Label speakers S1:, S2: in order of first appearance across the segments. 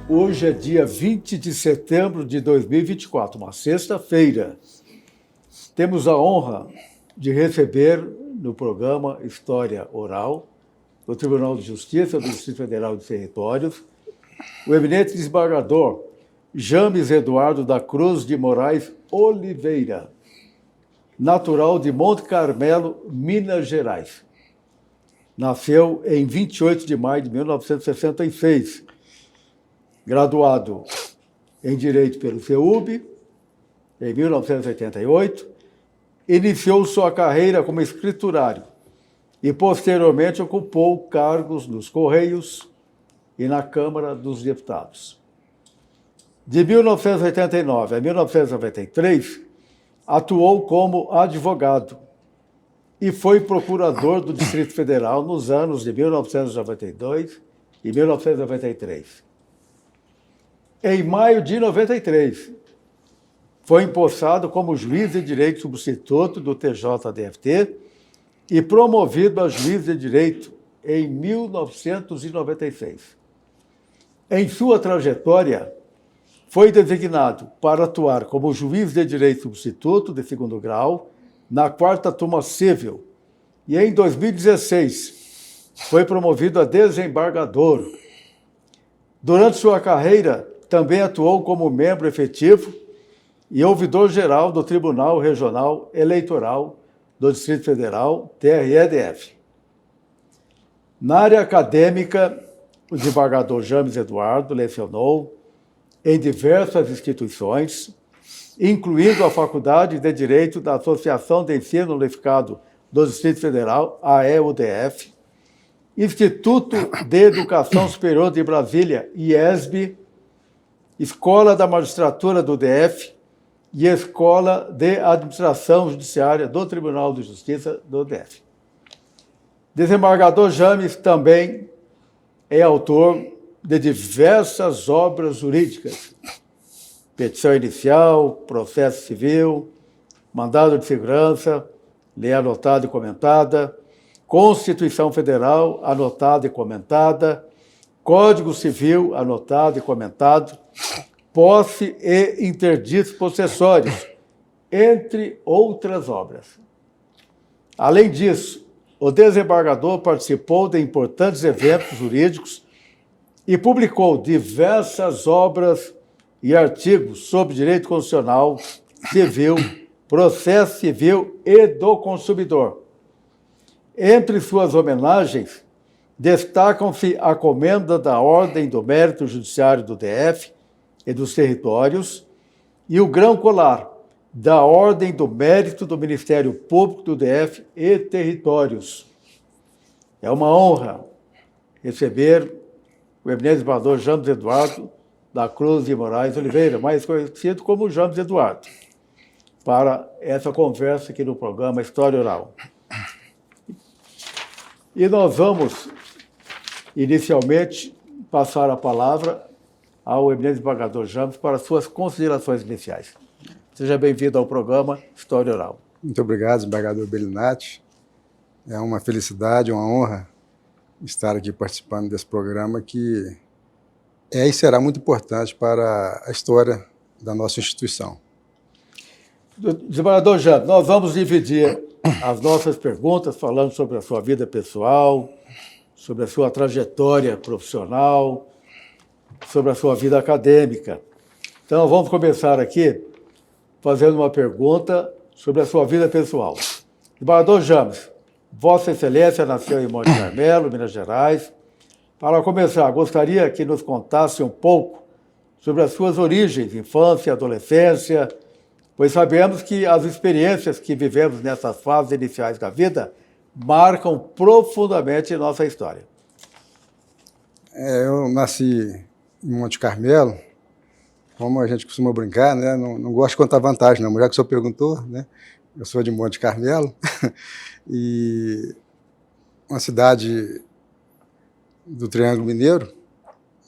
S1: Hoje é dia 20 de setembro de 2024, uma sexta-feira. Temos a honra de receber no programa História Oral do Tribunal de Justiça do Distrito Federal de Territórios o eminente desembargador James Eduardo da Cruz de Moraes Oliveira, natural de Monte Carmelo, Minas Gerais. Nasceu em 28 de maio de 1966, graduado em Direito pelo CEUB, em 1988, iniciou sua carreira como escriturário e, posteriormente, ocupou cargos nos Correios e na Câmara dos Deputados. De 1989 a 1993, atuou como advogado e foi procurador do Distrito Federal nos anos de 1992 e 1993. Em maio de 93, foi empossado como juiz de direito substituto do TJDFT e promovido a juiz de direito em 1996. Em sua trajetória, foi designado para atuar como juiz de direito substituto de segundo grau na 4ª Turma Civil e, em 2016, foi promovido a desembargador. Durante sua carreira, também atuou como membro efetivo e ouvidor-geral do Tribunal Regional Eleitoral do Distrito Federal, TRE-DF. Na área acadêmica, o desembargador James Eduardo lecionou em diversas instituições, incluindo a Faculdade de Direito da Associação de Ensino Unificado do Distrito Federal, AEUDF, Instituto de Educação Superior de Brasília, IESB, Escola da Magistratura do DF e Escola de Administração Judiciária do Tribunal de Justiça do DF. Desembargador James também é autor de diversas obras jurídicas: petição inicial, processo civil, mandado de segurança, lei anotada e comentada, Constituição Federal anotada e comentada, Código Civil anotado e comentado, posse e interditos possessórios, entre outras obras. Além disso, o desembargador participou de importantes eventos jurídicos e publicou diversas obras e artigos sobre direito constitucional, civil, processo civil e do consumidor. Entre suas homenagens, destacam-se a Comenda da Ordem do Mérito Judiciário do DF e dos Territórios e o Grão Colar da Ordem do Mérito do Ministério Público do DF e Territórios. É uma honra receber o eminente desembargador James Eduardo da Cruz de Moraes Oliveira, mais conhecido como James Eduardo, para essa conversa aqui no programa História Oral. E nós vamos, inicialmente, passar a palavra ao eminente desembargador James para suas considerações iniciais. Seja bem-vindo ao programa História Oral.
S2: Muito obrigado, desembargador Bellinati. É uma felicidade, uma honra estar aqui participando desse programa que é e será muito importante para a história da nossa instituição.
S1: Desembargador James, nós vamos dividir as nossas perguntas falando sobre a sua vida pessoal, sobre a sua trajetória profissional, sobre a sua vida acadêmica. Então, vamos começar aqui fazendo uma pergunta sobre a sua vida pessoal. Desembargador James, Vossa Excelência nasceu em Monte Carmelo, Minas Gerais. Para começar, gostaria que nos contasse um pouco sobre as suas origens, infância, adolescência, pois sabemos que as experiências que vivemos nessas fases iniciais da vida marcam profundamente nossa história.
S2: Eu nasci em Monte Carmelo, como a gente costuma brincar, né? Não gosto de contar vantagem, não, mas já que o senhor perguntou, né? Eu sou de Monte Carmelo, e uma cidade do Triângulo Mineiro,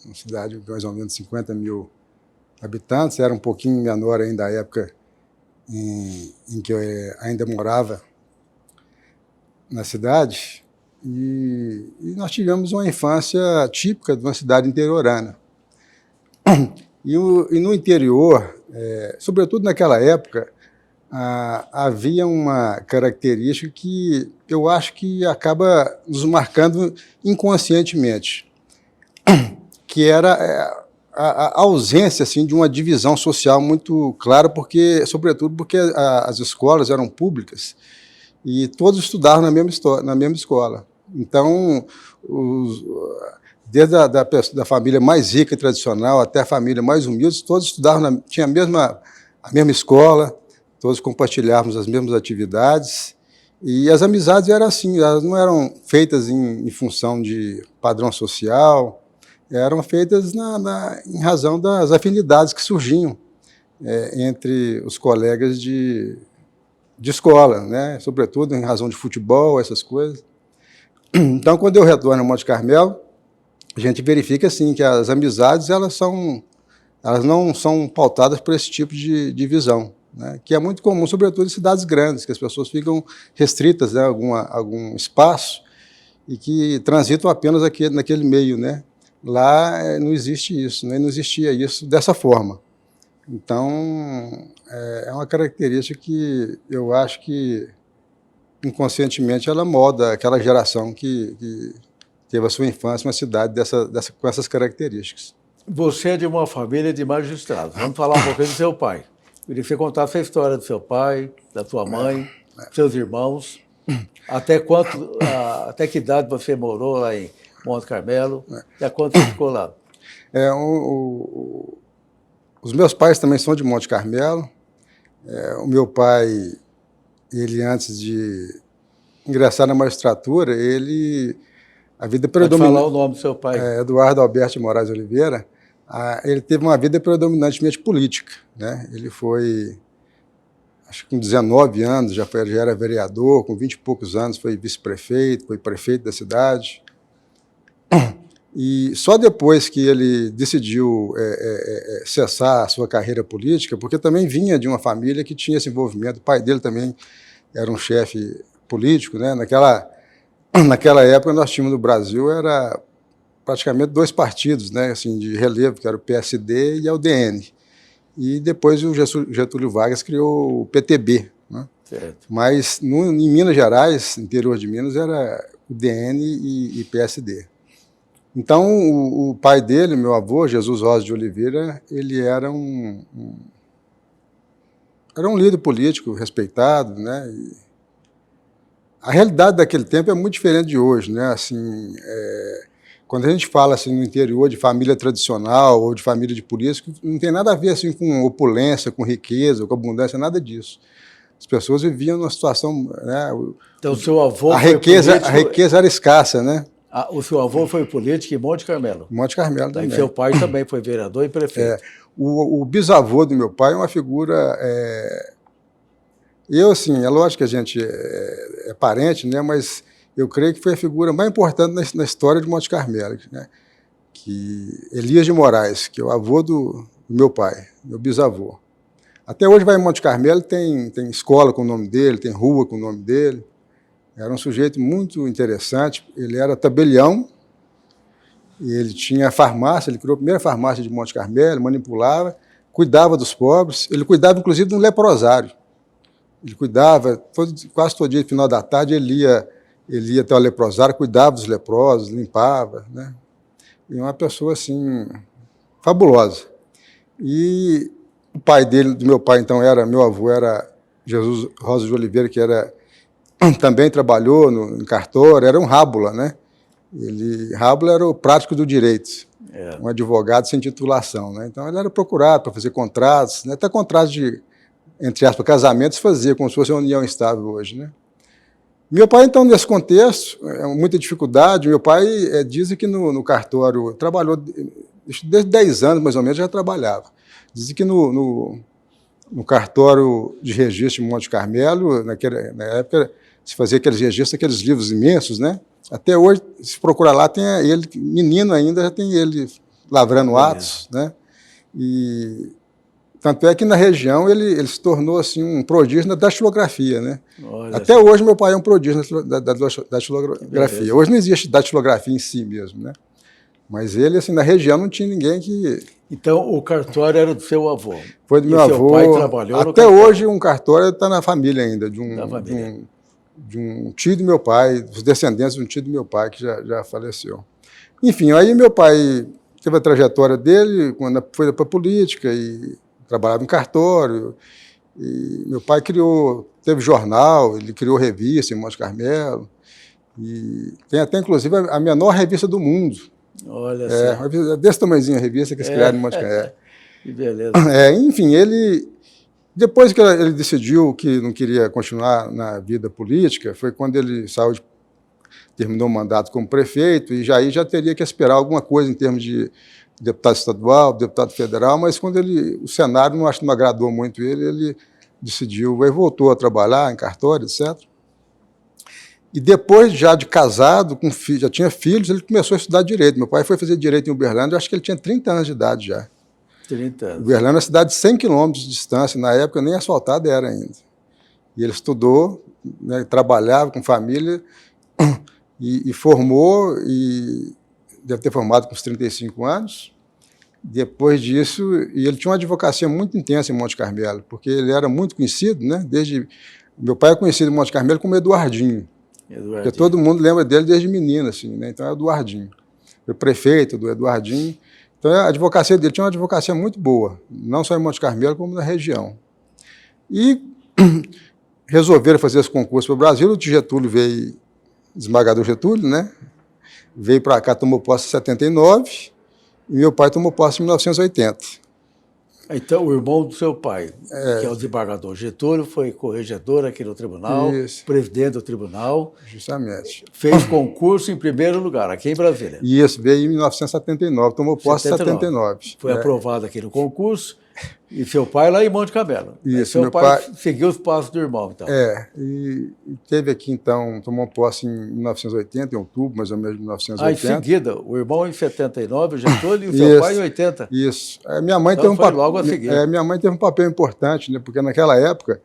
S2: uma cidade de mais ou menos 50 mil habitantes, era um pouquinho menor ainda à época em que eu ainda morava na cidade, e nós tivemos uma infância típica de uma cidade interiorana. E no interior, sobretudo naquela época, havia uma característica que eu acho que acaba nos marcando inconscientemente, que era a ausência assim, de uma divisão social muito clara, sobretudo porque as escolas eram públicas e todos estudavam na mesma escola. Então, desde da família mais rica e tradicional até a família mais humilde, todos estudavam, tinha a mesma escola, todos compartilhávamos as mesmas atividades, e as amizades eram assim, elas não eram feitas em função de padrão social, eram feitas em razão das afinidades que surgiam entre os colegas de escola, né? Sobretudo em razão de futebol, essas coisas. Então, quando eu retorno a Monte Carmelo, a gente verifica assim, que as amizades elas não são pautadas por esse tipo de visão, né? Que é muito comum, sobretudo em cidades grandes, que as pessoas ficam restritas, né, a algum espaço e que transitam apenas naquele meio, né? Lá não existe isso, né? Não existia isso dessa forma. Então, é uma característica que eu acho que inconscientemente ela molda aquela geração que teve a sua infância em uma cidade com essas características.
S1: Você é de uma família de magistrados. Vamos falar um pouquinho do seu pai. Queria que você contasse a história do seu pai, da sua mãe, seus irmãos. Até que idade você morou lá em Monte Carmelo? E a quanto você ficou lá?
S2: Os meus pais também são de Monte Carmelo. O meu pai, ele antes de ingressar na magistratura, a vida predominante.
S1: Pode falar o nome do seu pai?
S2: Eduardo Alberto de Moraes Oliveira. Ele teve uma vida predominantemente política, né? Ele foi, acho que com 19 anos, já era vereador, com 20 e poucos anos foi vice-prefeito, foi prefeito da cidade. E só depois que ele decidiu cessar a sua carreira política, porque também vinha de uma família que tinha esse envolvimento, o pai dele também era um chefe político, né? Naquela época nós tínhamos no Brasil era praticamente 2 partidos, né, assim, de relevo, que era o PSD e a UDN. E depois o Getúlio Vargas criou o PTB. Né?
S1: Certo.
S2: Mas em Minas Gerais, interior de Minas, era UDN e PSD. Então, o pai dele, meu avô, Jesus Rosa de Oliveira, ele era um líder político respeitado, né? E a realidade daquele tempo é muito diferente de hoje, né? Assim, quando a gente fala assim, no interior de família tradicional ou de família de político, não tem nada a ver assim, com opulência, com riqueza, com abundância, nada disso. As pessoas viviam numa situação... Né,
S1: então, o seu avô
S2: a riqueza era escassa, né?
S1: O seu avô foi político em Monte Carmelo?
S2: Monte Carmelo também.
S1: E seu pai também foi vereador e prefeito.
S2: O bisavô do meu pai é uma figura... Eu, assim, é lógico que a gente é parente, né, mas eu creio que foi a figura mais importante na história de Monte Carmelo, né, que Elias de Moraes, que é o avô do meu pai, meu bisavô. Até hoje vai em Monte Carmelo, tem escola com o nome dele, tem rua com o nome dele. Era um sujeito muito interessante, ele era tabelião, e ele tinha farmácia, ele criou a primeira farmácia de Monte Carmelo, manipulava, cuidava dos pobres, ele cuidava inclusive de um leprosário. Ele cuidava, quase todo dia, no final da tarde, ele ia até o leprosário, cuidava dos leprosos, limpava, né? E uma pessoa, assim, fabulosa. E o pai dele, do meu pai, então, meu avô era Jesus Rosa de Oliveira, que também trabalhou em cartório, era um rábula, né? Rábula era o prático do direito, um advogado sem titulação, né? Então, ele era procurado para fazer contratos, né? Até contratos de, entre aspas, casamentos fazia, como se fosse uma união estável hoje, né? Meu pai, então, nesse contexto, muita dificuldade. Meu pai diz que no cartório trabalhou, desde 10 anos, mais ou menos, já trabalhava. Diz que no cartório de registro de Monte Carmelo, na época, se fazia aqueles registros, aqueles livros imensos, né? Até hoje, se procurar lá, tem ele, menino ainda, já tem ele lavrando atos, né? E tanto é que na região ele se tornou assim, um prodígio da datilografia, né? Até hoje meu pai é um prodígio da datilografia. Hoje não existe datilografia em si mesmo, né? Mas ele, assim, na região não tinha ninguém que...
S1: Então, o cartório era do seu avô?
S2: Foi do meu avô.
S1: Seu pai trabalhou no
S2: Até
S1: cartório?
S2: Hoje, um cartório está na família ainda, de um tio do meu pai, dos descendentes de um tio do meu pai, que já faleceu. Enfim, aí meu pai teve a trajetória dele, quando foi para a política, e trabalhava em cartório. E meu pai teve jornal, ele criou revista em Monte Carmelo, e tem até, inclusive, a menor revista do mundo.
S1: Olha só.
S2: Desse tamanhozinho a revista que eles criaram em Monte Carmelo.
S1: Que beleza.
S2: Enfim, depois que ele decidiu que não queria continuar na vida política, foi quando ele terminou o mandato como prefeito, e já teria que esperar alguma coisa em termos de deputado estadual, deputado federal, mas quando o cenário não agradou muito ele decidiu, aí voltou a trabalhar em cartório, etc. E depois, já de casado, já tinha filhos, ele começou a estudar Direito. Meu pai foi fazer Direito em Uberlândia, acho que ele tinha 30 anos de idade já.
S1: 30 anos.
S2: Uberlândia é uma cidade de 100 quilômetros de distância, na época nem asfaltada era ainda. E ele estudou, né, trabalhava com família, e formou, e deve ter formado com uns 35 anos. Depois disso, e ele tinha uma advocacia muito intensa em Monte Carmelo, porque ele era muito conhecido, né? Meu pai é conhecido em Monte Carmelo como Eduardinho. Porque todo mundo lembra dele desde menino, assim, né? Então é Eduardinho. Foi prefeito do Eduardinho. Então a advocacia dele tinha uma advocacia muito boa, não só em Monte Carmelo, como na região. E resolveram fazer esse concurso para o Brasil. O Getúlio veio, desembargador Getúlio, né? Veio para cá, tomou posse em 79, e meu pai tomou posse em 1980.
S1: Então, o irmão do seu pai, que é o desembargador Getúlio, foi corregedor aqui no tribunal, presidente do tribunal.
S2: Justamente.
S1: Fez concurso em primeiro lugar, aqui em Brasília.
S2: Isso, veio em 1979, tomou posse em 79.
S1: Foi aprovado aqui no concurso, e seu pai lá em Monte Carmelo.
S2: Isso,
S1: seu pai seguiu os passos do irmão, então.
S2: E teve aqui, então, tomou posse em 1980, em outubro, mais ou menos, de 1980.
S1: Em seguida, o irmão em 79, o Getúlio, e o seu pai em 80.
S2: Isso. Minha mãe
S1: então foi logo a seguir.
S2: Minha mãe teve um papel importante, né, porque naquela época,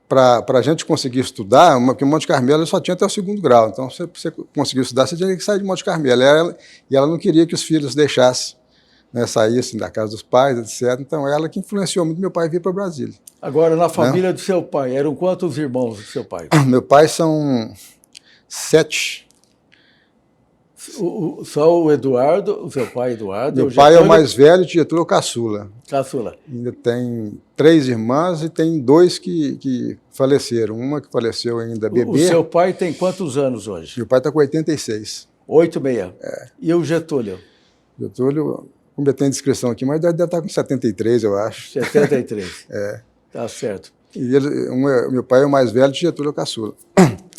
S2: para a gente conseguir estudar, porque Monte Carmelo só tinha até o 2º grau, então, se você conseguir estudar, você tinha que sair de Monte Carmelo. E ela não queria que os filhos deixassem, né, saíssem da casa dos pais, etc. Então, ela que influenciou muito meu pai a vir para Brasília.
S1: Agora, na família do seu pai, eram quantos irmãos do seu pai?
S2: Meu pai são 7.
S1: Só o Eduardo, o seu pai Eduardo?
S2: Meu pai é o mais velho, Getúlio é o caçula.
S1: Caçula.
S2: Ainda tem 3 irmãs e tem 2 que faleceram. Uma que faleceu ainda bebê.
S1: O seu pai tem quantos anos hoje?
S2: Meu pai está com 86.
S1: 86. E o Getúlio?
S2: Getúlio, como eu tenho descrição aqui, mas deve estar com 73, eu acho.
S1: 73. Tá certo.
S2: E meu pai é o mais velho, Getúlio é o caçula.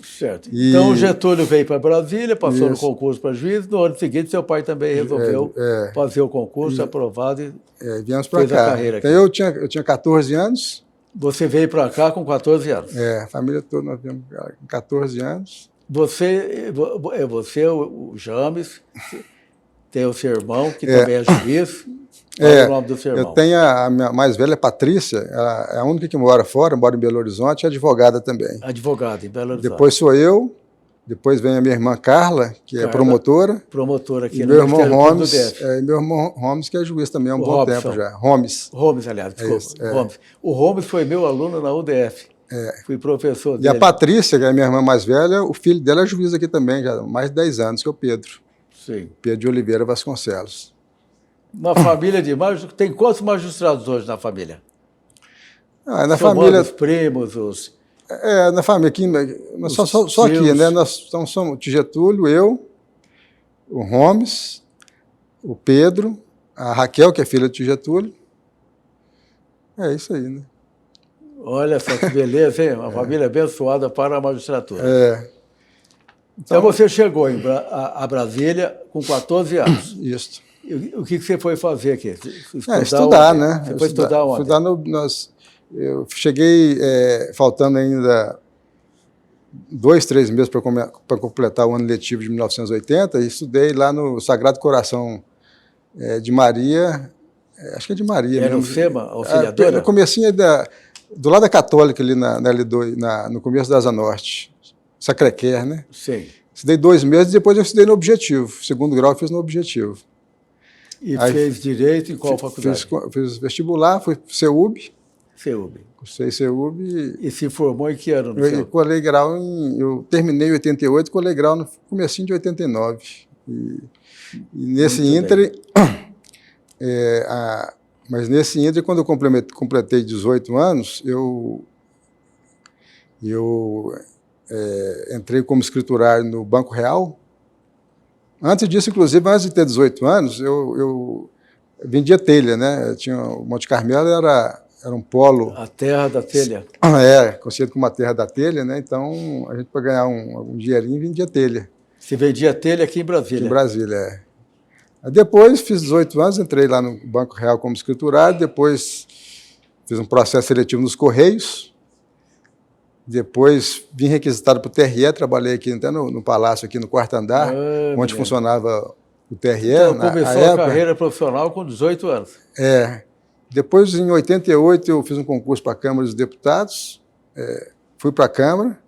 S1: Certo. Então o Getúlio veio para Brasília, passou no concurso para juiz, no ano seguinte seu pai também resolveu fazer o concurso, aprovado e
S2: viemos para cá. A carreira aqui. Então eu tinha 14 anos.
S1: Você veio para cá com 14 anos?
S2: A família toda nós viemos com 14 anos.
S1: Você, o James, tem o seu irmão, que também é juiz. Qual é o nome do seu irmão?
S2: Eu tenho a minha mais velha, Patrícia, ela é a única que mora fora, mora em Belo Horizonte, é advogada também.
S1: Advogada em Belo Horizonte.
S2: Depois sou eu, depois vem a minha irmã Carla, que é promotora.
S1: Promotora aqui
S2: no
S1: meu
S2: irmão Holmes, meu irmão Holmes, que é juiz também há um bom tempo já. Holmes,
S1: aliás, desculpa. Holmes. O Holmes foi meu aluno na UDF. Fui professor dele.
S2: E a Patrícia, que é a minha irmã mais velha, o filho dela é juiz aqui também, já há mais de 10 anos, que é o Pedro.
S1: Sim.
S2: Pedro de Oliveira Vasconcelos.
S1: Uma família de magistrados. Tem quantos magistrados hoje na família?
S2: Na família.
S1: Os primos, os.
S2: Na família aqui, só aqui, né? Nós somos o Getúlio, eu, o Holmes, o Pedro, a Raquel, que é filha do Getúlio. É isso aí, né?
S1: Olha só que beleza, hein? Uma família abençoada para a magistratura. Então você chegou a Brasília com 14 anos.
S2: Isso.
S1: O que você foi fazer aqui?
S2: Estudar, né?
S1: Você foi estudar onde?
S2: Eu cheguei faltando ainda 2, 3 meses para completar o ano letivo de 1980 e estudei lá no Sagrado Coração de Maria, acho que é de Maria.
S1: Era
S2: mesmo.
S1: no SEMA, Auxiliadora?
S2: No comecinho do lado da Católica, ali na L2, no começo da Asa Norte, Sacré-Cœur, né?
S1: Sim.
S2: Estudei 2 meses, depois eu estudei no Objetivo. Segundo grau eu fiz no Objetivo.
S1: E aí, fez Direito em qual faculdade?
S2: Fiz vestibular, fui para o CEUB.
S1: CEUB.
S2: Cursei CEUB.
S1: E se formou em que ano no CEUB?
S2: Colei grau eu terminei em 88, colei grau no comecinho de 89. E nesse ínterim, mas nesse ínterim, quando eu completei 18 anos, eu entrei como escriturário no Banco Real. Antes disso, inclusive, antes de ter 18 anos, eu vendia telha, né? O Monte Carmelo era um polo...
S1: A terra da telha.
S2: Conhecido como a terra da telha, né? Então, a gente, para ganhar um dinheirinho, vendia telha.
S1: Você vendia telha aqui em Brasília?
S2: Aqui em Brasília, Depois, fiz 18 anos, entrei lá no Banco Real como escriturário, depois fiz um processo seletivo nos Correios, depois vim requisitado para o TRE, trabalhei aqui até no Palácio, aqui no 4º andar, onde funcionava o TRE.
S1: Então, começou a carreira profissional com 18 anos.
S2: Depois, em 88, eu fiz um concurso para a Câmara dos Deputados, fui para a Câmara.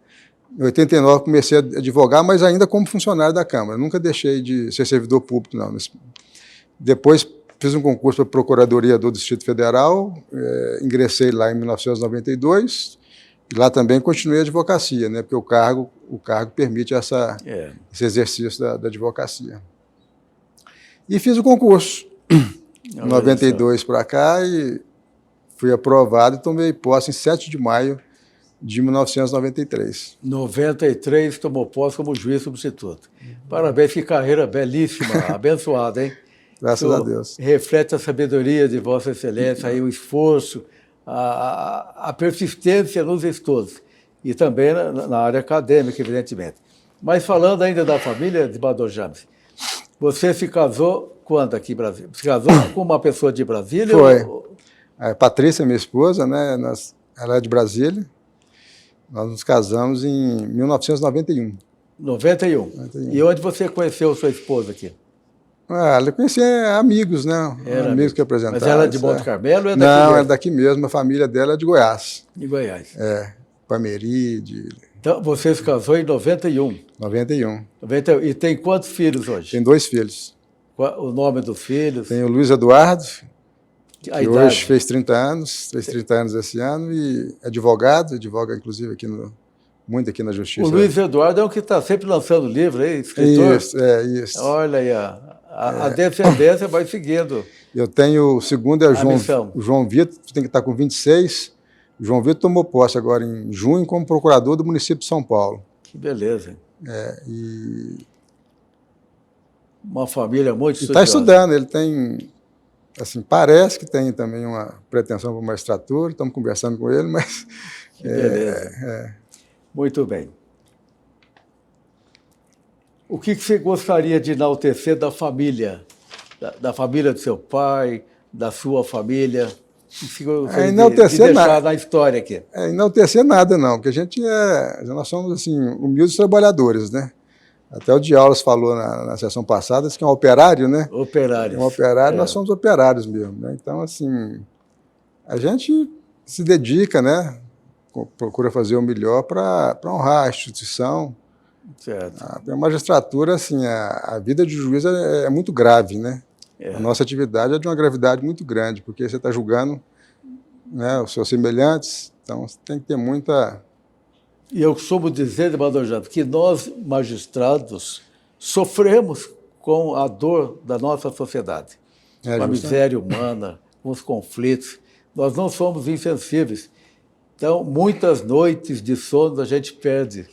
S2: Em 89, comecei a advogar, mas ainda como funcionário da Câmara. Nunca deixei de ser servidor público, não. Depois, fiz um concurso para a Procuradoria do Distrito Federal, ingressei lá em 1992, e lá também continuei a advocacia, né, porque o cargo permite esse exercício da advocacia. E fiz o concurso, em 92 para cá, e fui aprovado e tomei posse em 7 de maio de 1993.
S1: 93 tomou posse como juiz substituto. Parabéns, que carreira belíssima, abençoada, hein?
S2: Graças a Deus.
S1: Reflete a sabedoria de Vossa Excelência, aí o esforço, a persistência nos estudos e também na área acadêmica, evidentemente. Mas falando ainda da família de Bador James, você se casou quando aqui em Brasília? Se casou com uma pessoa de Brasília?
S2: Foi. A Patrícia, minha esposa, né? Ela é de Brasília. Nós nos casamos em 1991.
S1: 91. E onde você conheceu sua esposa aqui?
S2: Eu conheci amigos, né? Amigos que apresentaram.
S1: Mas ela é de Monte Carmelo ou é daqui
S2: Não,
S1: mesmo?
S2: é daqui mesmo. A família dela é de Goiás.
S1: De Goiás.
S2: Pameri,
S1: Então, você se casou em 91?
S2: 91.
S1: E tem quantos filhos hoje?
S2: Tem 2 filhos.
S1: Qual o nome dos filhos?
S2: Tem o Luiz Eduardo, que
S1: idade?
S2: hoje fez 30 anos, fez 30 anos esse ano, e advoga inclusive muito aqui na Justiça.
S1: O Luiz Eduardo é o que está sempre lançando livro, aí, escritor?
S2: Isso.
S1: Olha aí, a descendência vai seguindo.
S2: Eu tenho, o segundo é o João Vitor, tem que estar com 26. O João Vitor tomou posse agora em junho como procurador do município de São Paulo.
S1: Que beleza. Uma família muito estudiosa.
S2: Está estudando, ele tem, assim, parece que tem também uma pretensão para magistratura, estamos conversando com ele, mas...
S1: Que beleza. Muito bem. O que você gostaria de enaltecer da família? Da família do seu pai, da sua família? O que você
S2: enaltecer
S1: de deixar
S2: nada.
S1: na história aqui?
S2: Enaltecer nada, não, porque nós somos, assim, humildes trabalhadores, né? Até o Diaulas falou na sessão passada, que é um operário, né?
S1: Operários.
S2: Um operário, nós somos operários mesmo, né? Então, assim, a gente se dedica, né? Procura fazer o melhor para honrar a instituição.
S1: Certo.
S2: A magistratura, assim, a vida de juiz é muito grave, né? A nossa atividade é de uma gravidade muito grande, porque você está julgando, né, os seus semelhantes, então você tem que ter muita...
S1: E eu costumo dizer, Bador James, que nós, magistrados, sofremos com a dor da nossa sociedade, com a miséria humana, com os conflitos. Nós não somos insensíveis. Então, muitas noites de sono a gente perde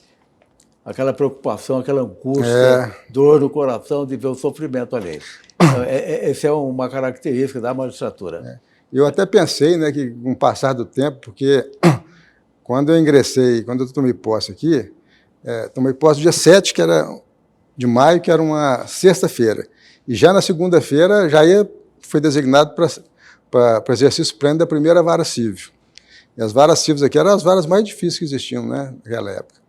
S1: aquela preocupação, aquela angústia, dor no coração de ver o sofrimento alheio. Então, essa é uma característica da magistratura.
S2: Eu até pensei, né, que com o passar do tempo, porque quando eu tomei posse aqui, tomei posse dia 7 de maio, que era uma sexta-feira. E já na segunda-feira foi designado para exercício pleno da primeira vara civil. E as varas cíveis aqui eram as varas mais difíceis que existiam, né, naquela época.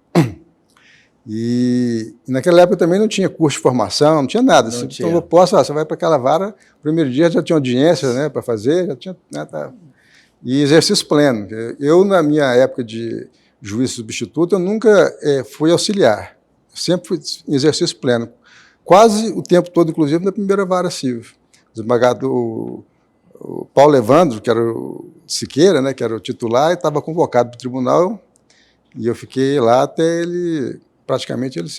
S2: E naquela época também não tinha curso de formação, não tinha nada. Você tomou posse, você vai para aquela vara, primeiro dia já tinha audiência, né, para fazer, já tinha... Né, E exercício pleno. Eu, na minha época de juiz substituto, eu nunca fui auxiliar. sempre fui em exercício pleno. Quase o tempo todo, inclusive, na primeira vara civil. O desembargador o Paulo Evandro, que era o Siqueira, né, que era o titular, estava convocado para o tribunal e eu fiquei lá até ele, praticamente, ele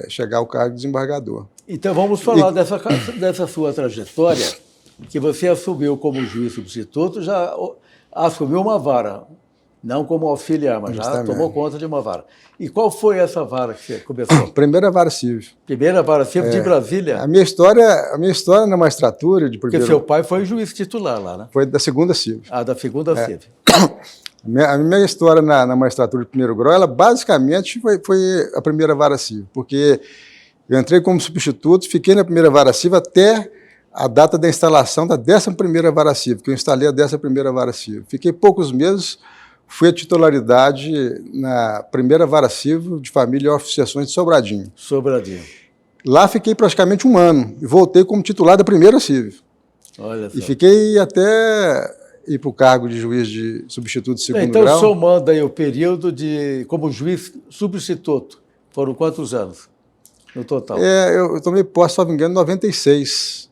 S2: chegar ao cargo de desembargador.
S1: Então vamos falar dessa sua trajetória, que você assumiu como juiz substituto, já assumiu uma vara, não como auxiliar, mas já tomou conta de uma vara. E qual foi essa vara que você começou?
S2: Primeira vara civil.
S1: Primeira vara civil de Brasília?
S2: A minha história na magistratura de primeiro...
S1: Porque seu pai foi juiz titular lá, né?
S2: Foi da segunda civil.
S1: Ah, da segunda civil.
S2: A minha história na magistratura de primeiro grau, ela basicamente foi a primeira vara civil, porque eu entrei como substituto, fiquei na primeira vara civil até a data da instalação da 11ª vara civil, que eu instalei a 11ª vara civil. Fiquei poucos meses, fui a titularidade na primeira vara civil de família e oficiações de Sobradinho.
S1: Sobradinho.
S2: Lá fiquei praticamente um ano e voltei como titular da primeira civil.
S1: Olha só.
S2: E fiquei até ir para o cargo de juiz de substituto de segundo grau.
S1: Então, somando aí o período como juiz substituto, foram quantos anos no total?
S2: Eu tomei posse, se não me engano, em 96.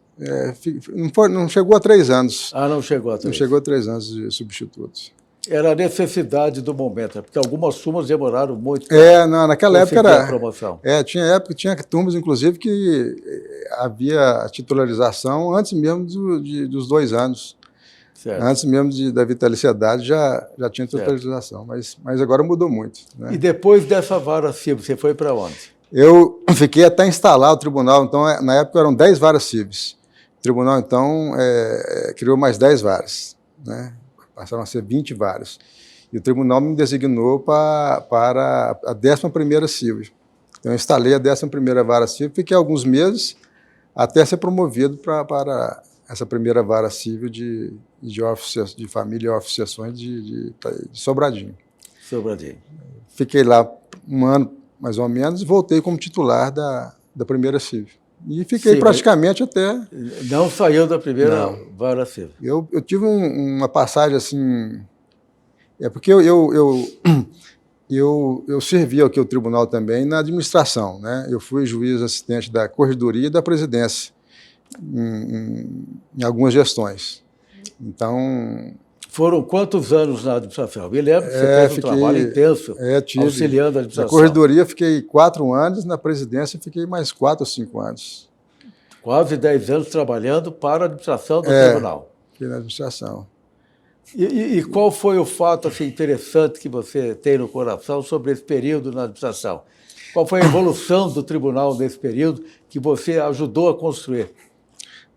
S2: Não chegou a 3 anos.
S1: Ah, não chegou a 3.
S2: Não chegou a 3 anos de substituto.
S1: Era a necessidade do momento, porque algumas turmas demoraram muito.
S2: Naquela época era.
S1: A promoção.
S2: Tinha turmas, inclusive, que havia a titularização antes mesmo dos 2 anos.
S1: Certo.
S2: Antes mesmo da vitaliciedade já tinha titularização, mas agora mudou muito. Né?
S1: E depois dessa vara civil, você foi para onde?
S2: Eu fiquei até instalar o tribunal, então na época eram 10 varas civis. O tribunal, então, criou mais 10 varas, né? Passaram a ser 20 varas. E o tribunal me designou para a 11ª civil. Então, eu instalei a 11ª vara civil, fiquei alguns meses até ser promovido para essa primeira vara civil de família e oficiações de Sobradinho.
S1: Sobradinho.
S2: Fiquei lá um ano, mais ou menos, e voltei como titular da primeira civil. E fiquei praticamente até...
S1: Não saiu da primeira vara civil.
S2: Eu tive uma passagem assim... Porque eu servi aqui o tribunal também na administração, né? Eu fui juiz assistente da Corregedoria e da Presidência em algumas gestões. Então...
S1: Foram quantos anos na administração? Eu me lembro que você fez um trabalho intenso, auxiliando a administração.
S2: Na Corregedoria fiquei 4 anos, na Presidência fiquei mais 4 ou 5 anos.
S1: Quase 10 anos trabalhando para a administração do tribunal.
S2: Fiquei na administração.
S1: E qual foi o fato assim, interessante que você tem no coração sobre esse período na administração? Qual foi a evolução do tribunal nesse período que você ajudou a construir?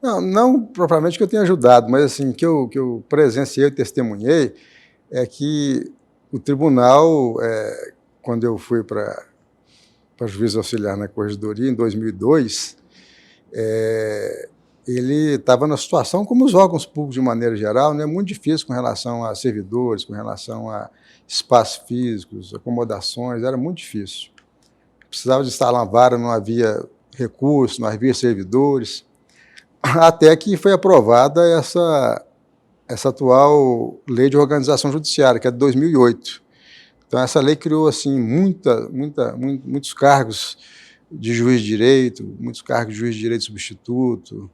S2: Não propriamente que eu tenha ajudado, mas assim, que eu presenciei e testemunhei é que o tribunal, quando eu fui para juiz auxiliar na Corregedoria, em 2002, ele estava na situação como os órgãos públicos de maneira geral, né, muito difícil com relação a servidores, com relação a espaços físicos, acomodações, era muito difícil. Precisava de instalar uma vara, não havia recursos, não havia servidores, até que foi aprovada essa atual lei de organização judiciária, que é de 2008. Então, essa lei criou assim, muitos cargos de juiz de direito, muitos cargos de juiz de direito substituto,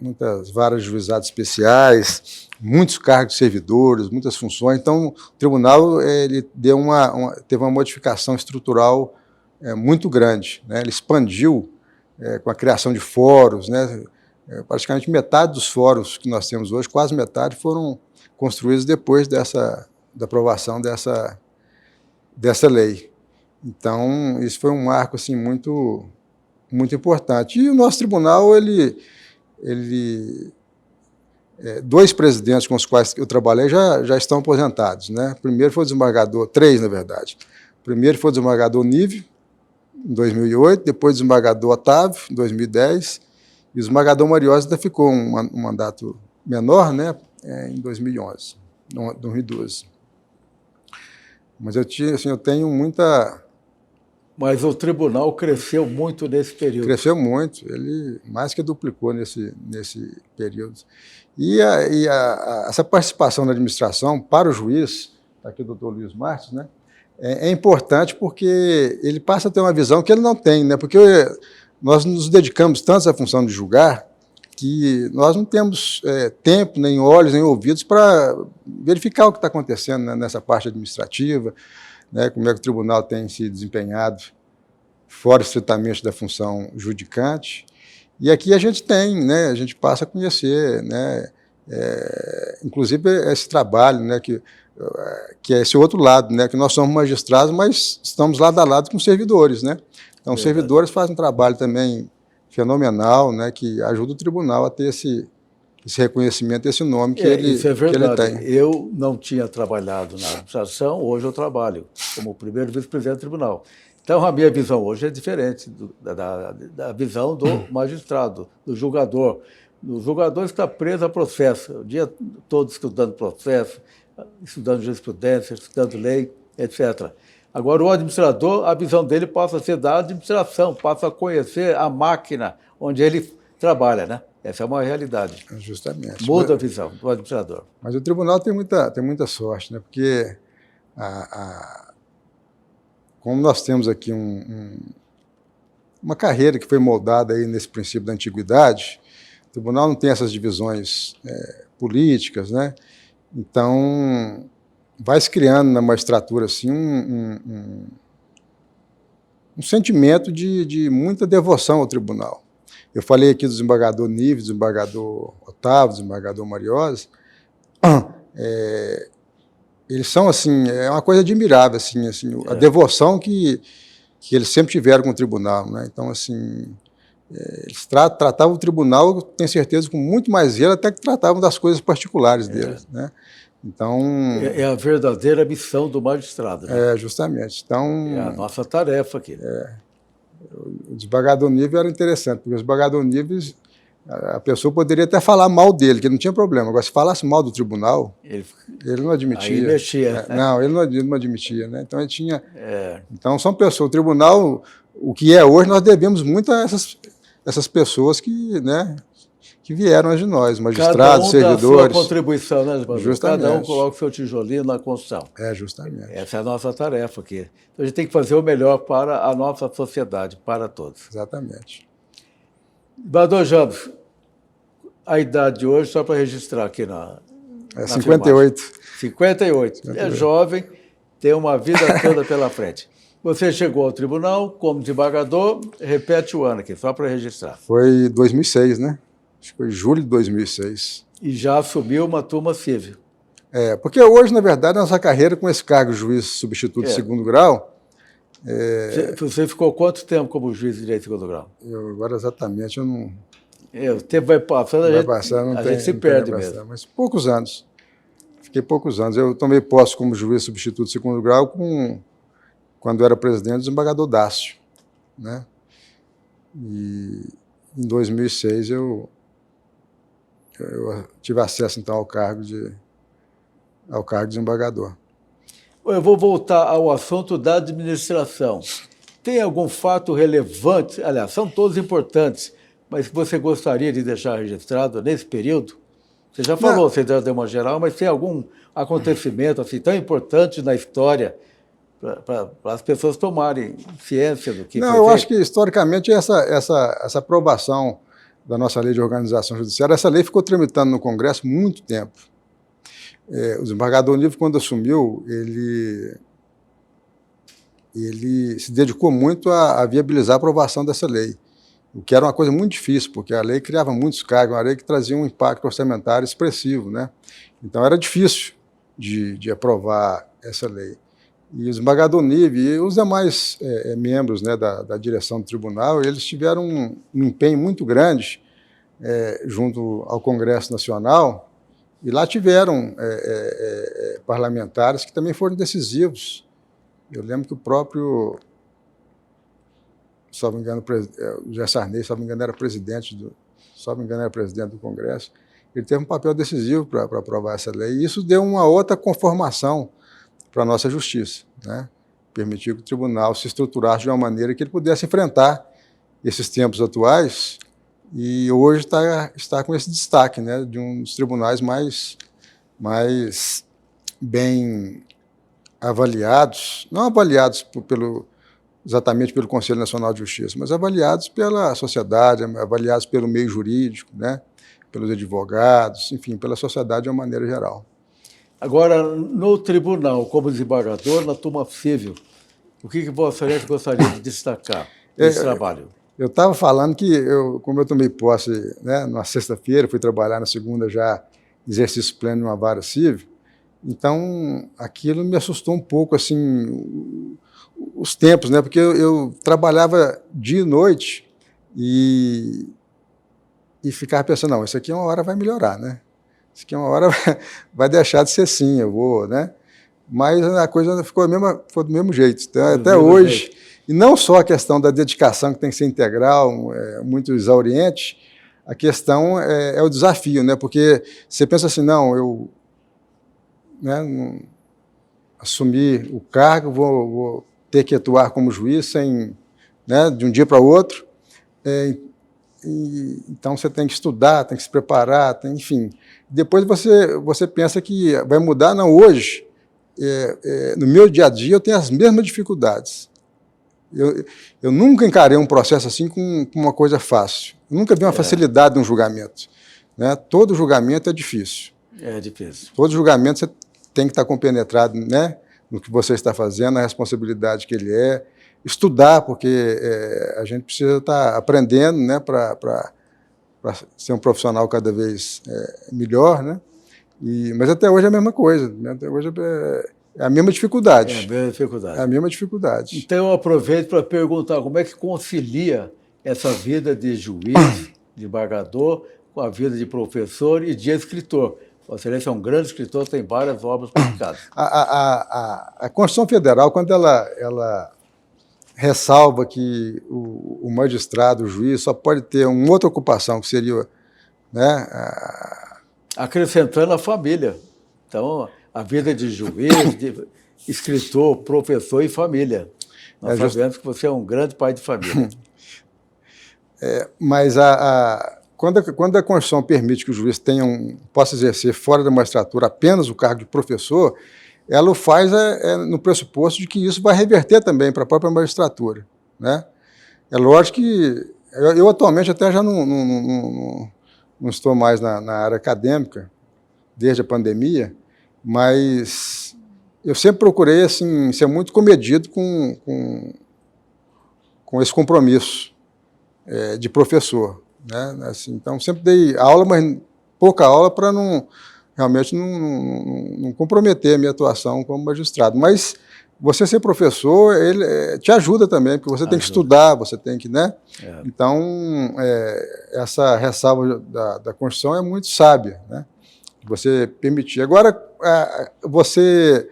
S2: muitas varas de juizados especiais, muitos cargos de servidores, muitas funções. Então, o tribunal ele teve uma modificação estrutural muito grande, né? Ele expandiu com a criação de fóruns, né? Praticamente metade dos fóruns que nós temos hoje, quase metade, foram construídos depois da aprovação dessa lei. Então, isso foi um marco assim, muito importante. E o nosso tribunal, dois presidentes com os quais eu trabalhei já estão aposentados, né? Primeiro foi o desembargador, 3, na verdade. Primeiro foi o desembargador Nívio, em 2008, depois o desembargador Otávio, em 2010, e o desembargador Mariosa ainda ficou um mandato menor, né, em 2011, 2012. Mas eu tenho muita...
S1: Mas o tribunal cresceu muito nesse período.
S2: Cresceu muito, ele mais que duplicou nesse período. E essa participação na administração para o juiz, aqui o doutor Luiz Martins, né, é importante porque ele passa a ter uma visão que ele não tem, né? Porque nós nos dedicamos tanto à função de julgar que nós não temos tempo, nem olhos, nem ouvidos para verificar o que está acontecendo, né, nessa parte administrativa, né, como é que o tribunal tem se desempenhado fora estritamente da função judicante. E aqui a gente tem, né, a gente passa a conhecer, né, inclusive esse trabalho, né, que é esse outro lado, né, que nós somos magistrados, mas estamos lado a lado com servidores, né? Então, os servidores fazem um trabalho também fenomenal, né, que ajuda o tribunal a ter esse reconhecimento, esse nome que ele tem.
S1: Eu não tinha trabalhado na administração, hoje eu trabalho como primeiro vice-presidente do tribunal. Então, a minha visão hoje é diferente da visão do magistrado, do julgador. O julgador está preso a processo, o dia todo estudando processo, estudando jurisprudência, estudando lei, etc. Agora, o administrador, a visão dele passa a ser da administração, passa a conhecer a máquina onde ele trabalha, né? Essa é uma realidade.
S2: Justamente.
S1: Muda a visão do administrador.
S2: Mas o tribunal tem muita sorte, né? Porque como nós temos aqui uma carreira que foi moldada aí nesse princípio da antiguidade, o tribunal não tem essas divisões políticas, né? Então, vai se criando na magistratura assim, um sentimento de muita devoção ao tribunal. Eu falei aqui do desembargador Nives, do desembargador Otávio, do desembargador Mariosa. Eles são, assim, é uma coisa admirável, assim, a devoção que eles sempre tiveram com o tribunal, né? Então, assim, eles tratavam o tribunal, eu tenho certeza, com muito mais zelo, até que tratavam das coisas particulares deles, né? Então,
S1: é a verdadeira missão do magistrado, né?
S2: Justamente. Então,
S1: é a nossa tarefa aqui.
S2: O desembargador Nives era interessante, porque o desembargador Nives, a pessoa poderia até falar mal dele, que não tinha problema. Agora, se falasse mal do tribunal, ele não admitia.
S1: Aí mexia.
S2: Não, ele não admitia, né? Então, ele tinha... Então, são pessoas... O tribunal, o que é hoje, nós devemos muito a essas pessoas que, né, que vieram antes de nós, magistrados, servidores. Cada um dá a sua
S1: contribuição, né,
S2: justamente.
S1: Cada um coloca o seu tijolinho na construção.
S2: Justamente.
S1: Essa é a nossa tarefa aqui. Então, a gente tem que fazer o melhor para a nossa sociedade, para todos.
S2: Exatamente.
S1: Bador Jambos, a idade de hoje, só para registrar aqui na
S2: 58.
S1: Filmagem. 58. É jovem, tem uma vida toda pela frente. Você chegou ao tribunal como desembargador, repete o ano aqui, só para registrar.
S2: Foi 2006, né? Acho que foi julho de 2006.
S1: E já assumiu uma turma civil.
S2: Porque hoje, na verdade, nossa carreira com esse cargo de juiz substituto de segundo grau...
S1: Você ficou quanto tempo como juiz de direito de segundo grau?
S2: Agora, exatamente, eu não...
S1: O tempo vai passando, a gente se perde mesmo.
S2: Mas poucos anos. Fiquei poucos anos. Eu tomei posse como juiz substituto de segundo grau quando era presidente do desembargador Dácio, né? E em 2006 eu tive acesso, então, ao cargo de desembargador.
S1: Eu vou voltar ao assunto da administração. Tem algum fato relevante, aliás, são todos importantes, mas que você gostaria de deixar registrado nesse período? Você já falou, você deu uma geral, mas tem algum acontecimento assim, tão importante na história para as pessoas tomarem ciência do que foi feito?
S2: Eu acho que, historicamente, essa aprovação da nossa lei de organização judiciária, essa lei ficou tramitando no Congresso muito tempo. O desembargador Nives, quando assumiu, ele se dedicou muito a viabilizar a aprovação dessa lei, o que era uma coisa muito difícil, porque a lei criava muitos cargos, uma lei que trazia um impacto orçamentário expressivo, né? Então era difícil de aprovar essa lei. E o desembargador Nives e os demais membros, né, da direção do tribunal, eles tiveram um empenho muito grande junto ao Congresso Nacional, e lá tiveram parlamentares que também foram decisivos. Eu lembro que o próprio, se não me engano, o José Sarney, se não me engano, era presidente do Congresso. Ele teve um papel decisivo para aprovar essa lei, e isso deu uma outra conformação para a nossa justiça, né? Permitiu que o tribunal se estruturasse de uma maneira que ele pudesse enfrentar esses tempos atuais, e hoje está com esse destaque, né, de um dos tribunais mais bem avaliados, não avaliados exatamente pelo Conselho Nacional de Justiça, mas avaliados pela sociedade, avaliados pelo meio jurídico, né? Pelos advogados, enfim, pela sociedade de uma maneira geral.
S1: Agora, no tribunal, como desembargador, na turma civil, o que Vossa Excelência gostaria de destacar desse trabalho?
S2: Eu estava falando que, como eu tomei posse, né, na sexta-feira, fui trabalhar na segunda já, exercício pleno em uma vara civil, então aquilo me assustou um pouco, assim, os tempos, né, porque eu trabalhava dia e noite e ficava pensando, não, isso aqui uma hora vai melhorar, né? Isso aqui uma hora vai deixar de ser assim, eu vou, né? Mas a coisa ficou do mesmo jeito, até hoje. E não só a questão da dedicação, que tem que ser integral, muito exauriente, a questão é o desafio, né? Porque você pensa assim, não, eu não assumir o cargo, vou ter que atuar como juiz sem, né, de um dia para o outro. Então você tem que estudar, tem que se preparar, enfim. Depois você pensa que vai mudar, não, hoje, no meu dia a dia eu tenho as mesmas dificuldades. Eu nunca encarei um processo assim com uma coisa fácil. Eu nunca vi uma facilidade de um julgamento. Né? Todo julgamento é difícil.
S1: É difícil.
S2: Todo julgamento você tem que estar compenetrado, né, no que você está fazendo, na responsabilidade que ele é. Estudar, porque a gente precisa estar aprendendo, né, para ser um profissional cada vez melhor, né? Mas até hoje é a mesma coisa, né? Até hoje é a mesma dificuldade.
S1: É a mesma dificuldade.
S2: É a mesma dificuldade.
S1: Então eu aproveito para perguntar como é que concilia essa vida de juiz, de embargador, com a vida de professor e de escritor. Vossa Excelência é um grande escritor, tem várias obras publicadas.
S2: A Constituição Federal, quando ela ressalva que o magistrado, o juiz, só pode ter uma outra ocupação, que seria, né,
S1: acrescentando a família. Então, a vida de juiz, de escritor, professor e família. Nós sabemos que você é um grande pai de família.
S2: Mas quando a Constituição permite que o juiz possa exercer fora da magistratura apenas o cargo de professor, ela o faz no pressuposto de que isso vai reverter também para a própria magistratura, né? É lógico que eu atualmente até já não estou mais na área acadêmica, desde a pandemia, mas eu sempre procurei assim, ser muito comedido com esse compromisso de professor, né? Assim, então, sempre dei aula, mas pouca aula para realmente não comprometer a minha atuação como magistrado. Mas você ser professor, ele te ajuda também, porque você tem que estudar, você tem que, né? Então, essa ressalva da Constituição é muito sábia, né? Você permitir. Agora, você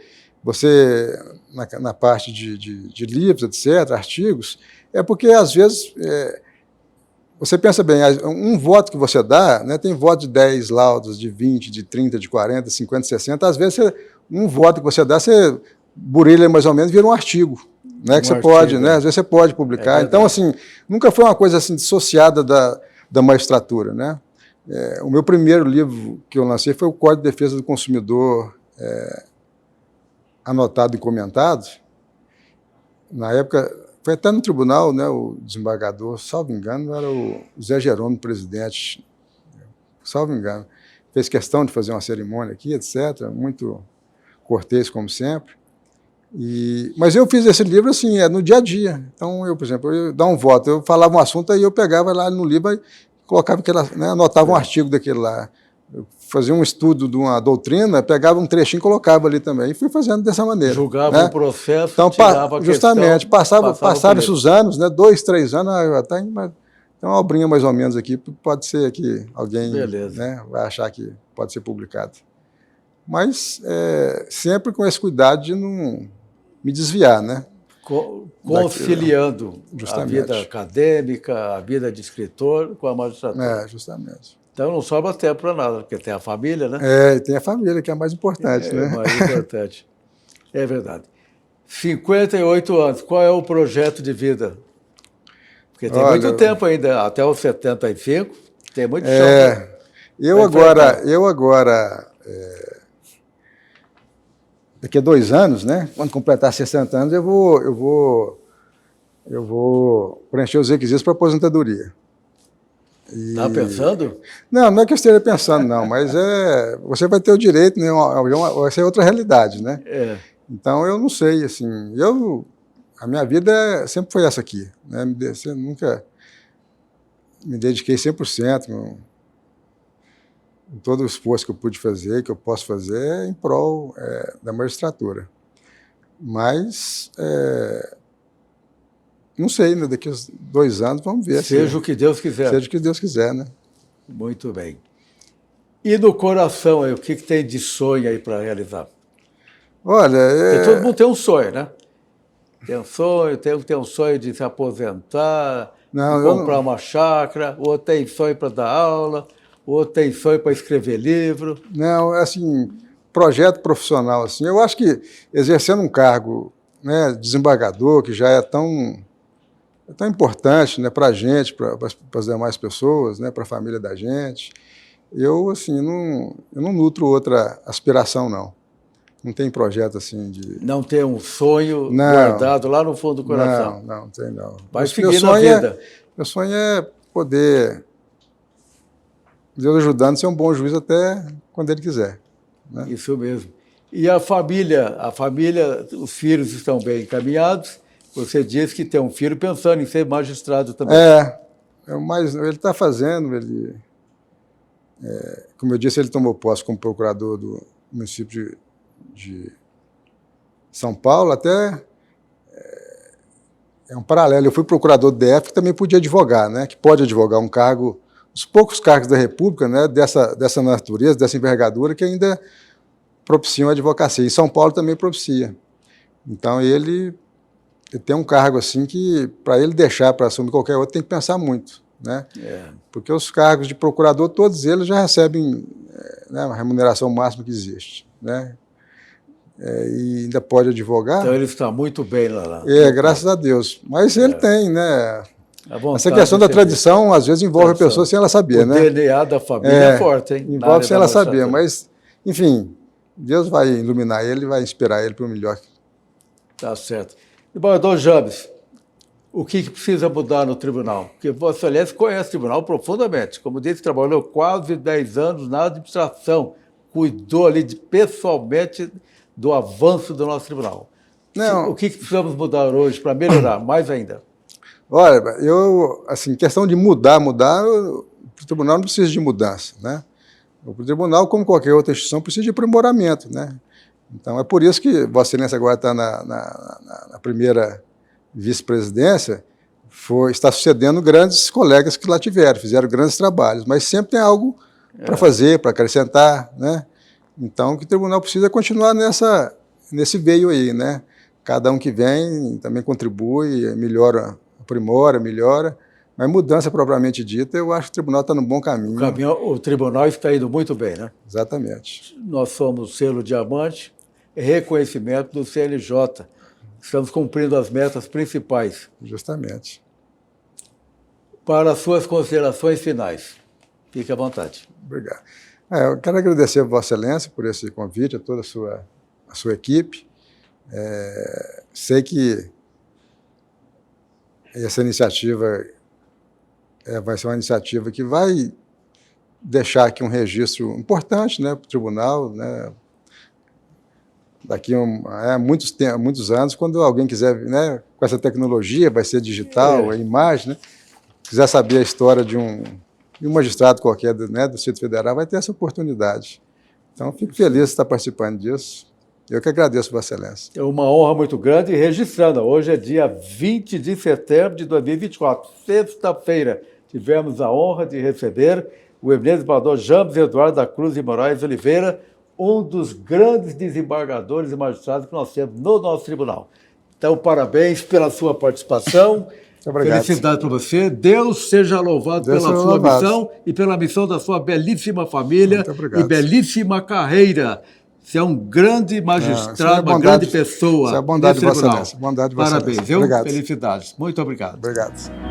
S2: na parte de livros, etc., artigos, é porque, às vezes, você pensa bem, um voto que você dá, né, tem voto de 10 laudos, de 20, de 30, de 40, 50, 60, às vezes um voto que você dá, você burilha mais ou menos e vira um artigo, né, que você pode, né, às vezes você pode publicar. Então, assim, nunca foi uma coisa assim dissociada da magistratura, né. O meu primeiro livro que eu lancei foi o Código de Defesa do Consumidor, anotado e comentado. Na época, foi até no tribunal, né, o desembargador, salvo engano, era o Zé Jerônimo, presidente, salvo engano, fez questão de fazer uma cerimônia aqui, etc., muito cortês, como sempre. Mas eu fiz esse livro assim, no dia a dia. Então, por exemplo, eu dar um voto, eu falava um assunto, aí eu pegava lá no livro e colocava né, anotava um artigo daquele lá. Eu fazia um estudo de uma doutrina, pegava um trechinho e colocava ali também. E fui fazendo dessa maneira.
S1: Julgava
S2: né?
S1: o processo,
S2: então,
S1: tirava a
S2: justamente,
S1: questão,
S2: passaram esses anos, né, 2, 3 anos, tem uma obrinha mais ou menos aqui, pode ser que alguém, né, vai achar que pode ser publicado. Mas sempre com esse cuidado de não me desviar, né?
S1: Conciliando a vida acadêmica, a vida de escritor com a magistratura.
S2: Justamente.
S1: Então não sobra tempo para nada, porque tem a família, né?
S2: Tem a família, que é a mais importante, né?
S1: É mais importante. É verdade. 58 anos, qual é o projeto de vida? Porque tem muito tempo ainda, até os 75, tem muito chão.
S2: Eu agora daqui a 2 anos, né, quando completar 60 anos, eu vou preencher os requisitos para aposentadoria.
S1: Está pensando?
S2: Não é que eu esteja pensando, não, mas você vai ter o direito, né, vai ser outra realidade, né? Então, eu não sei, assim, a minha vida sempre foi essa aqui, né? Eu nunca me dediquei 100%, em todo o esforço que eu pude fazer, que eu posso fazer, em prol da magistratura. Mas, não sei, né? Daqui a 2 anos vamos ver.
S1: Seja o que Deus quiser.
S2: Seja o que Deus quiser, né?
S1: Muito bem. E no coração, aí, o que tem de sonho aí para realizar?
S2: Olha,
S1: porque todo mundo tem um sonho, né? Tem um sonho de se aposentar, de comprar uma chácara, ou tem sonho para dar aula, ou tem sonho para escrever livro.
S2: Não, assim, projeto profissional, assim, eu acho que exercendo um cargo, né, desembargador, que já é tão importante, né, para a gente, para as demais pessoas, né, para a família da gente, eu não nutro outra aspiração, não. Não tem projeto assim de...
S1: Não tem um sonho guardado lá no fundo do coração?
S2: Não tem, não.
S1: Vai seguir na vida.
S2: Meu sonho é poder, Deus ajudando, ser um bom juiz até quando Ele quiser. Né?
S1: Isso mesmo. E a família, os filhos estão bem encaminhados. Você disse que tem um filho pensando em ser magistrado também.
S2: Ele está fazendo, como eu disse, ele tomou posse como procurador do município de São Paulo, até é um paralelo. Eu fui procurador do DF, que também podia advogar, né? Que pode advogar um cargo, os poucos cargos da República, né? Dessa natureza, dessa envergadura, que ainda propiciam a advocacia. E São Paulo também propicia. Então, ele tem um cargo assim que, para ele deixar para assumir qualquer outro, tem que pensar muito, né? Porque os cargos de procurador, todos eles já recebem a remuneração máxima que existe, né? E ainda pode advogar.
S1: Então ele está muito bem lá.
S2: Graças a Deus. Mas ele tem, né? Essa questão da tradição, às vezes, envolve a pessoa sem ela saber, né?
S1: O DNA da família é forte, hein?
S2: Envolve sem ela saber, mas, enfim, Deus vai iluminar ele, vai inspirar ele para o melhor.
S1: Tá certo. Desembargador Jambes, o que precisa mudar no tribunal? Porque Vossa Excelência conhece o tribunal profundamente. Como disse, trabalhou quase 10 anos na administração, cuidou ali pessoalmente do avanço do nosso tribunal. O que precisamos mudar hoje para melhorar mais ainda?
S2: Olha, questão de mudar, o tribunal não precisa de mudança, né? O tribunal, como qualquer outra instituição, precisa de aprimoramento, né? Então, é por isso que Vossa Excelência agora está na primeira vice-presidência, está sucedendo grandes colegas que lá tiveram, fizeram grandes trabalhos, mas sempre tem algo para fazer, para acrescentar, né? Então, o que o tribunal precisa continuar nesse veio aí, né? Cada um que vem também contribui, melhora, aprimora, mas mudança propriamente dita, eu acho que o tribunal está no bom caminho.
S1: O tribunal está indo muito bem, né?
S2: Exatamente.
S1: Nós somos selo diamante, reconhecimento do CNJ. Estamos cumprindo as metas principais.
S2: Justamente.
S1: Para as suas considerações finais, fique à vontade.
S2: Obrigado. Eu quero agradecer a Vossa Excelência por esse convite, a toda a sua equipe. Sei que essa iniciativa vai ser uma iniciativa que vai deixar aqui um registro importante, né, para o tribunal, né? Daqui a muitos anos, quando alguém quiser, né, com essa tecnologia, vai ser digital, a imagem, né, quiser saber a história de um magistrado qualquer do Distrito Federal, vai ter essa oportunidade. Então, fico feliz de estar participando disso. Eu que agradeço, Vossa Excelência.
S1: É uma honra muito grande e registrando. Hoje é dia 20 de setembro de 2024, sexta-feira. Tivemos a honra de receber o eminente desembargador Jambes Eduardo da Cruz de Moraes Oliveira, um dos grandes desembargadores e magistrados que nós temos no nosso tribunal. Então, parabéns pela sua participação.
S2: Obrigado.
S1: Felicidade para você. Deus seja louvado pela sua missão e pela missão da sua belíssima família e belíssima carreira. Você é um grande magistrado, uma grande pessoa.
S2: Isso é a bondade de Vossa Excelência.
S1: Parabéns, viu? Felicidades. Muito obrigado.
S2: Obrigado.